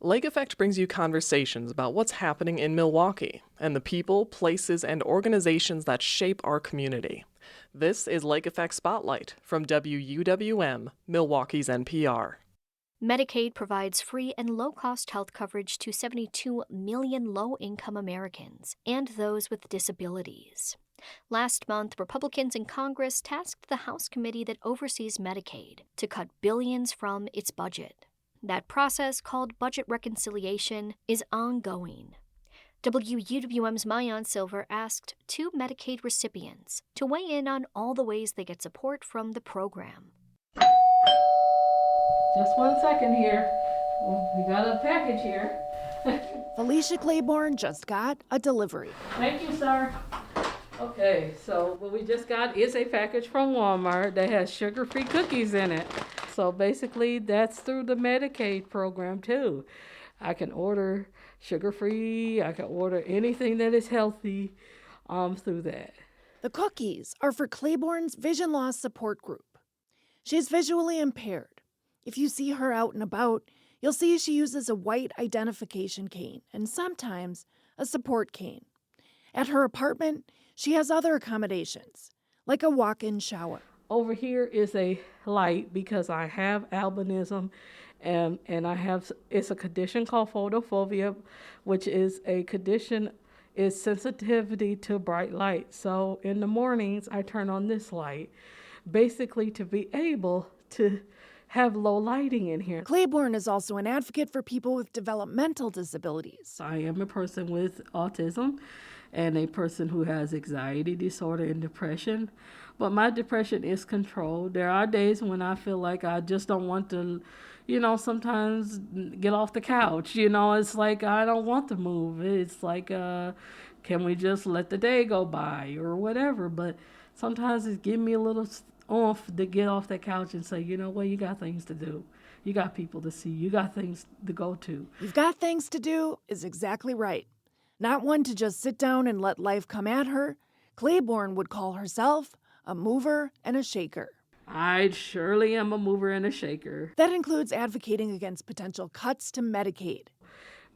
Lake Effect brings you conversations about what's happening in Milwaukee and the people, places, and organizations that shape our community. This is Lake Effect Spotlight from WUWM, Milwaukee's NPR. Medicaid provides free and low-cost health coverage to 72 million low-income Americans and those with disabilities. Last month, Republicans in Congress tasked the House committee that oversees Medicaid to cut billions from its budget. That process, called budget reconciliation, is ongoing. WUWM's Mayan Silver asked two Medicaid recipients to weigh in on all the ways they get support from the program. Just 1 second here. We got a package here. Felicia Clayborne just got a delivery. Thank you, sir. Okay, so what we just got is a package from Walmart that has sugar-free cookies in it. So basically, that's through the Medicaid program, too. I can order sugar-free. I can order anything that is healthy through that. The cookies are for Clayborne's vision loss support group. She's visually impaired. If you see her out and about, you'll see she uses a white identification cane and sometimes a support cane. At her apartment, she has other accommodations, like a walk-in shower. Over here is a light because I have albinism and it's a condition called photophobia, which is a condition, is sensitivity to bright light. So in the mornings, I turn on this light, basically to be able to have low lighting in here. Clayborne is also an advocate for people with developmental disabilities. I am a person with autism and a person who has anxiety disorder and depression, but my depression is controlled. There are days when I feel like I just don't want to, sometimes get off the couch. It's like I don't want to move. It's like, can we just let the day go by or whatever? But sometimes it gives me a little off to get off that couch and say, you got things to do. You got people to see. You got things to go to. You've got things to do is exactly right. Not one to just sit down and let life come at her. Clayborne would call herself a mover and a shaker. I surely am a mover and a shaker. That includes advocating against potential cuts to Medicaid.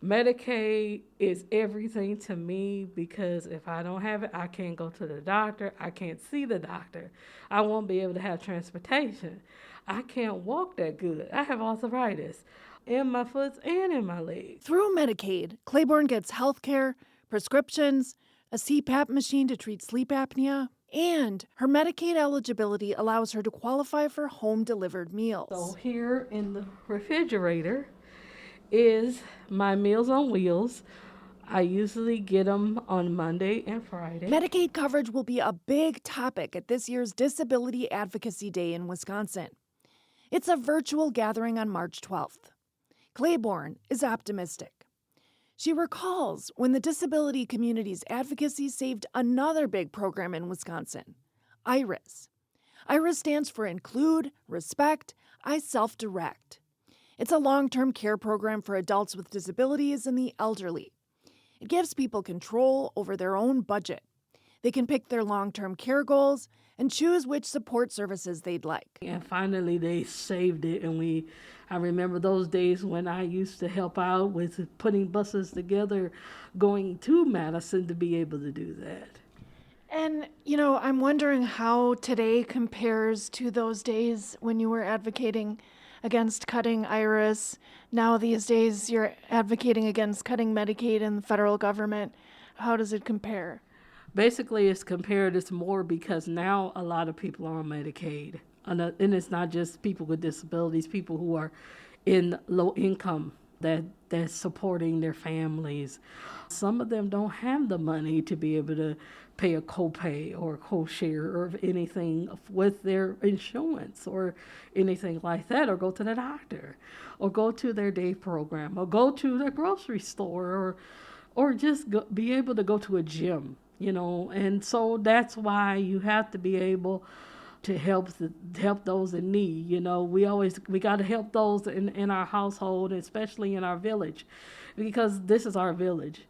Medicaid is everything to me because if I don't have it, I can't go to the doctor. I can't see the doctor. I won't be able to have transportation. I can't walk that good. I have arthritis in my foot and in my legs. Through Medicaid, Clayborne gets health care, prescriptions, a CPAP machine to treat sleep apnea, and her Medicaid eligibility allows her to qualify for home-delivered meals. So here in the refrigerator is my Meals on Wheels. I usually get them on Monday and Friday. Medicaid coverage will be a big topic at this year's Disability Advocacy Day in Wisconsin. It's a virtual gathering on March 12th. Clayborne is optimistic. She recalls when the disability community's advocacy saved another big program in Wisconsin, IRIS. IRIS stands for Include, Respect, I Self-Direct. It's a long-term care program for adults with disabilities and the elderly. It gives people control over their own budget. They can pick their long-term care goals and choose which support services they'd like. And finally, they saved it, and I remember those days when I used to help out with putting buses together, going to Madison to be able to do that. And, I'm wondering how today compares to those days when you were advocating against cutting IRIS. Now these days you're advocating against cutting Medicaid in the federal government. How does it compare? Basically, it's more because now a lot of people are on Medicaid. And it's not just people with disabilities, people who are in low income that's supporting their families. Some of them don't have the money to be able to pay a copay or a co-share or anything with their insurance or anything like that, or go to the doctor or go to their day program or go to the grocery store or just be able to go to a gym, and so that's why you have to be able to help those in need. We got to help those in our household, especially in our village, because this is our village.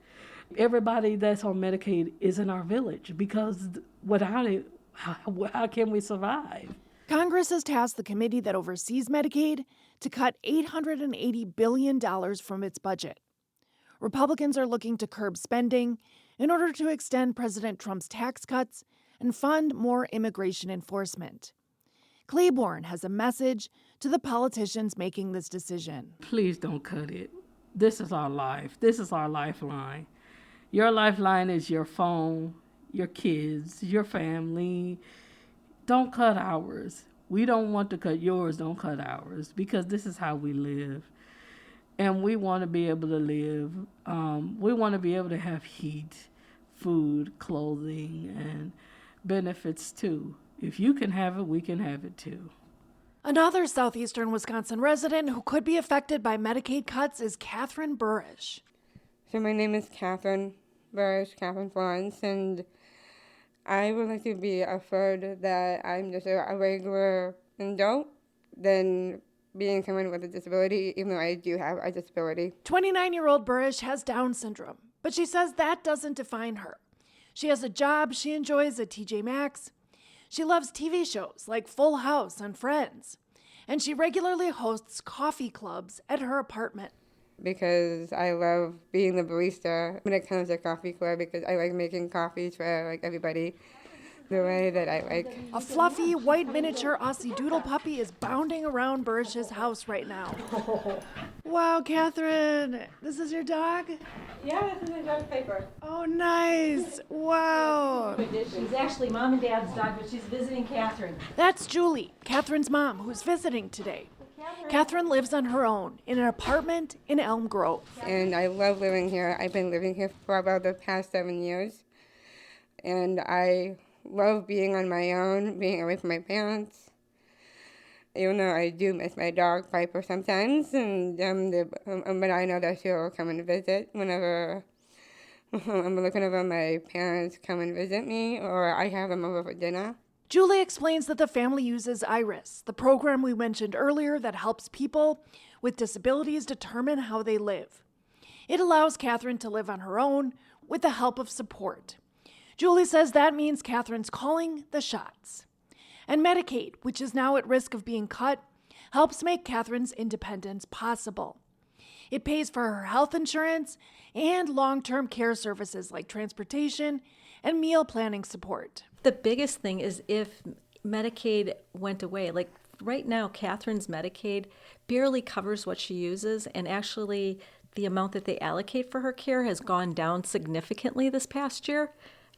Everybody that's on Medicaid is in our village, because without it, how can we survive? Congress has tasked the committee that oversees Medicaid to cut $880 billion from its budget. Republicans are looking to curb spending in order to extend President Trump's tax cuts and fund more immigration enforcement. Clayborne has a message to the politicians making this decision. Please don't cut it. This is our life. This is our lifeline. Your lifeline is your phone, your kids, your family. Don't cut ours. We don't want to cut yours, don't cut ours, because this is how we live. And we want to be able to live. We want to be able to have heat, food, clothing, and benefits too. If you can have it, we can have it too. Another southeastern Wisconsin resident who could be affected by Medicaid cuts is Kathryn Burish. So my name is Kathryn Kathryn Florence, and I would like to be assured that I'm just a regular adult than being someone with a disability, even though I do have a disability. 29-year-old Burish has Down syndrome, but she says that doesn't define her. She has a job she enjoys at TJ Maxx. She loves TV shows like Full House and Friends, and she regularly hosts coffee clubs at her apartment. Because I love being the barista when it comes to coffee club, because I like making coffees for everybody the way that I like. A fluffy white miniature Aussie doodle puppy is bounding around Burish's house right now. Wow, Kathryn, this is your dog? Yeah, this is my dog Piper. Oh, nice. Wow. She's actually Mom and Dad's dog, but she's visiting Kathryn. That's Julie, Kathryn's mom, who's visiting today. Kathryn lives on her own in an apartment in Elm Grove. And I love living here. I've been living here for about the past 7 years. And I love being on my own, being away from my parents. Even though I do miss my dog Piper sometimes, and but I know that she'll come and visit whenever I'm looking over my parents come and visit me, or I have them over for dinner. Julie explains that the family uses IRIS, the program we mentioned earlier that helps people with disabilities determine how they live. It allows Kathryn to live on her own with the help of support. Julie says that means Kathryn's calling the shots. And Medicaid, which is now at risk of being cut, helps make Kathryn's independence possible. It pays for her health insurance and long-term care services like transportation and meal planning support. The biggest thing is if Medicaid went away. Like right now, Kathryn's Medicaid barely covers what she uses, and actually the amount that they allocate for her care has gone down significantly this past year.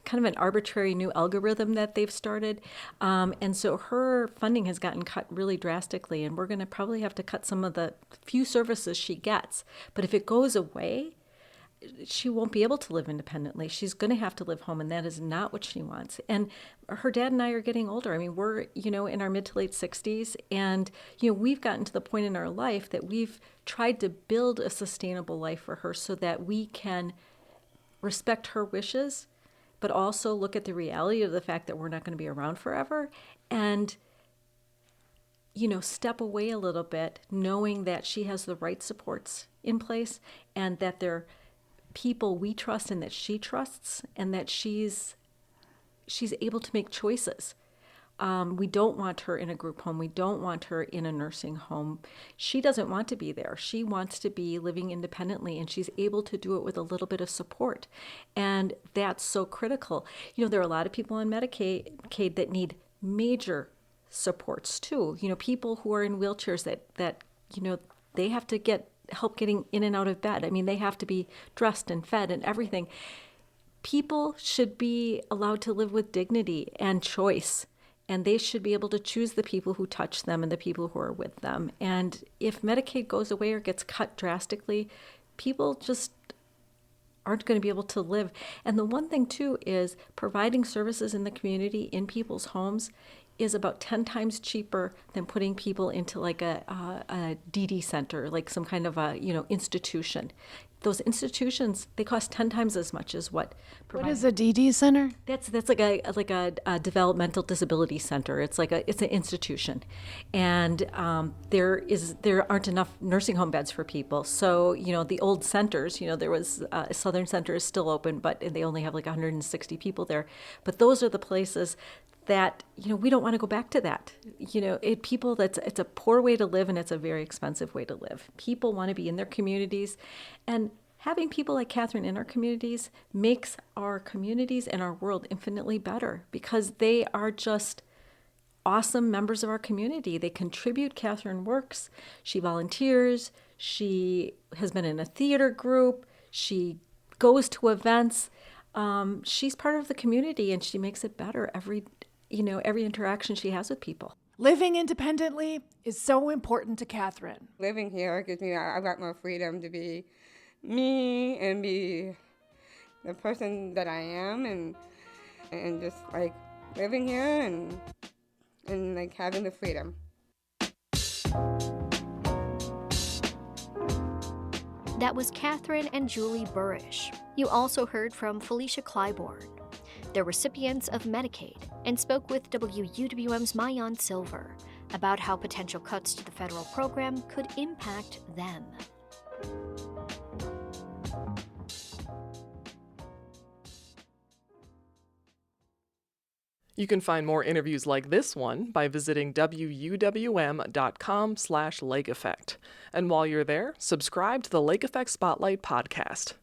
Kind of an arbitrary new algorithm that they've started. And so her funding has gotten cut really drastically, and we're going to probably have to cut some of the few services she gets. But if it goes away, she won't be able to live independently. She's going to have to live home, and that is not what she wants. And her dad and I are getting older. I mean, we're, in our mid to late 60s, and, we've gotten to the point in our life that we've tried to build a sustainable life for her so that we can respect her wishes, but also look at the reality of the fact that we're not going to be around forever and, step away a little bit, knowing that she has the right supports in place and that they're people we trust and that she trusts and that she's able to make choices. We don't want her in a group home. We don't want her in a nursing home. She doesn't want to be there. She wants to be living independently, and she's able to do it with a little bit of support. And that's so critical. There are a lot of people on Medicaid that need major supports too. People who are in wheelchairs that they have to get help getting in and out of bed. I mean, they have to be dressed and fed and everything. People should be allowed to live with dignity and choice. And they should be able to choose the people who touch them and the people who are with them. And if Medicaid goes away or gets cut drastically, people just aren't going to be able to live. And the one thing, too, is providing services in the community, in people's homes, is about 10 times cheaper than putting people into like a DD center, like some kind of a institution. those institutions, they cost 10 times as much as what. What is a DD center? That's like a developmental disability center. It's an institution, and there aren't enough nursing home beds for people. So the old centers, there was Southern Center is still open, but they only have like 160 people there. But those are the places that we don't want to go back to that. It's a poor way to live, and it's a very expensive way to live. People want to be in their communities, and having people like Kathryn in our communities makes our communities and our world infinitely better, because they are just awesome members of our community. They contribute. Kathryn works, she volunteers, she has been in a theater group, she goes to events. She's part of the community, and she makes it better every interaction she has with people. Living independently is so important to Kathryn. Living here gives me a lot more freedom to be me and be the person that I am, and just like living here and like having the freedom. That was Kathryn and Julie Burish. You also heard from Felicia Clayborne. They're recipients of Medicaid, and spoke with WUWM's Mayan Silver about how potential cuts to the federal program could impact them. You can find more interviews like this one by visiting wuwm.com/Lake Effect. And while you're there, subscribe to the Lake Effect Spotlight podcast.